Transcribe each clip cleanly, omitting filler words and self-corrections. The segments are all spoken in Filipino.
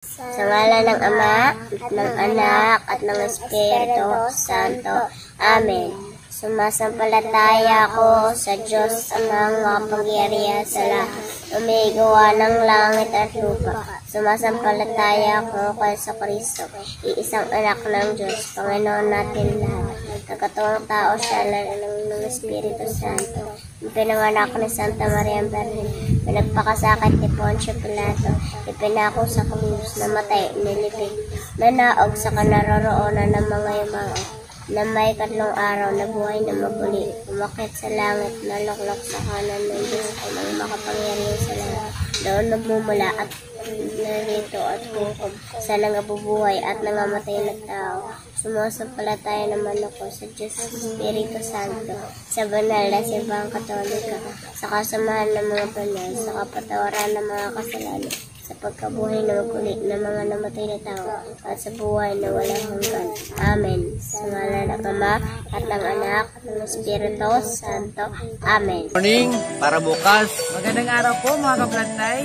Sa ngalan ng Ama, at ng Anak, at ng Espiritu Santo. Amen. Sumasampalataya ako sa Diyos amang makapangyarihan sa lahat, umigawa ng langit at lupa. Sumasampalataya ako kay sa Kristo, iisang anak ng Diyos, Panginoon natin lahat. Nagkatuwang tao siya ng Espiritu Santo. Pinanganak ni Santa Maria Virgen, pinagpakasakit ni Poncio Pilato, ipinako sa krus, namatay, nilibig, nanaog sa kanaroroonan ng mga yumao, na may 3 araw na buhay na maguli, umakit sa langit, naluklok sa kanan ng Diyos ay mga makapangyarihan sa langit. Doon nagmumula at narito at hukom sa nangabubuhay at nangamatay na tao. Sumasampalataya naman ako sa Diyos Espiritu Santo, sa banal na simbahang katolika, sa kasamahan ng mga banal, sa kapatawaran ng mga kasalanan, sa pagkabuhay na maguli ng mga namatay na tao, at sa buhay na walang hanggan. Amen. Sa ngalan ng Ama, at ng Anak, at ng Espiritu Santo. Amen. Morning, para bukas. Magandang araw po mga kaplantay.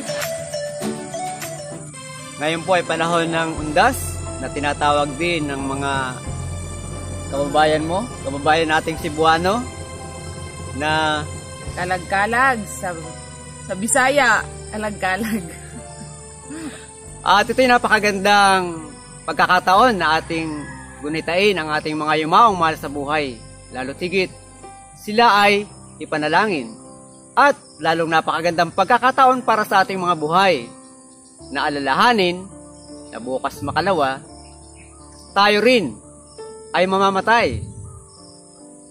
Ngayon po ay panahon ng undas na tinatawag din ng mga kababayan mo, kababayan nating Cebuano na Kalag-kalag sa Bisaya, kalag-kalag. At ito'y napakagandang pagkakataon na ating gunitain ang ating mga yumaong mahal sa buhay. Lalo tigit, sila ay ipanalangin. At lalong napakagandang pagkakataon para sa ating mga buhay na alalahanin na bukas makalawa, tayo rin ay mamamatay.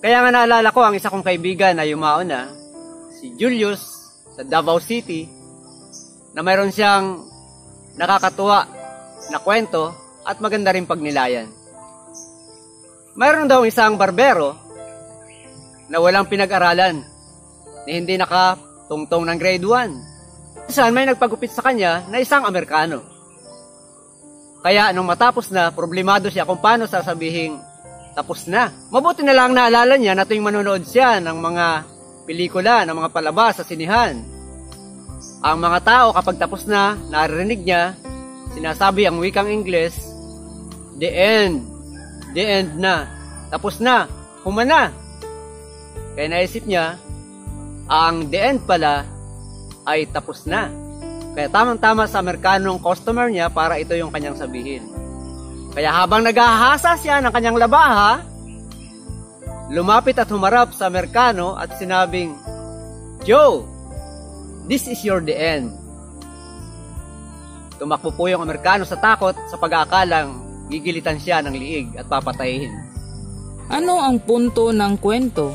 Kaya nga naalala ko ang isa kong kaibigan na yumaon na, si Julius sa Davao City, na mayroon siyang nakakatuwa na kwento at maganda rin pagnilayan. Mayroon daw isang barbero na walang pinag-aralan, na hindi nakatungtong ng grade 1. Saan may nagpagupit sa kanya na isang Amerikano. Kaya nung matapos na, problemado siya kung paano sasabihin tapos na. Mabuti na lang naalala niya na tuwing manonood siya ng mga pelikula, ng mga palabas sa sinihan. Ang mga tao kapag tapos na, naririnig niya, sinasabi ang wikang Ingles, the end na, tapos na, humana. Kaya naisip niya, ang the end pala ay tapos na. Kaya tamang-tama sa Amerikanong customer niya para ito yung kanyang sabihin. Kaya habang naghahasa siya ng kanyang labaha, lumapit at humarap sa Amerikano at sinabing, Joe, this is your the end. Tumakbo po yung Amerikano sa takot sa pag-aakalang gigilitan siya ng liig at papatayin. Ano ang punto ng kwento?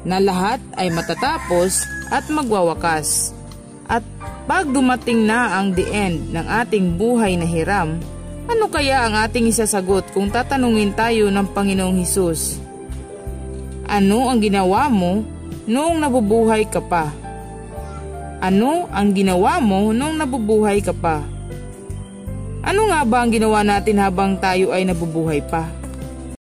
Na lahat ay matatapos at magwawakas. At pag dumating na ang the end ng ating buhay na hiram, ano kaya ang ating isasagot kung tatanungin tayo ng Panginoong Hesus? Ano ang ginawa mo noong nabubuhay ka pa? Ano ang ginawa mo noong nabubuhay ka pa? Ano nga ba ang ginawa natin habang tayo ay nabubuhay pa?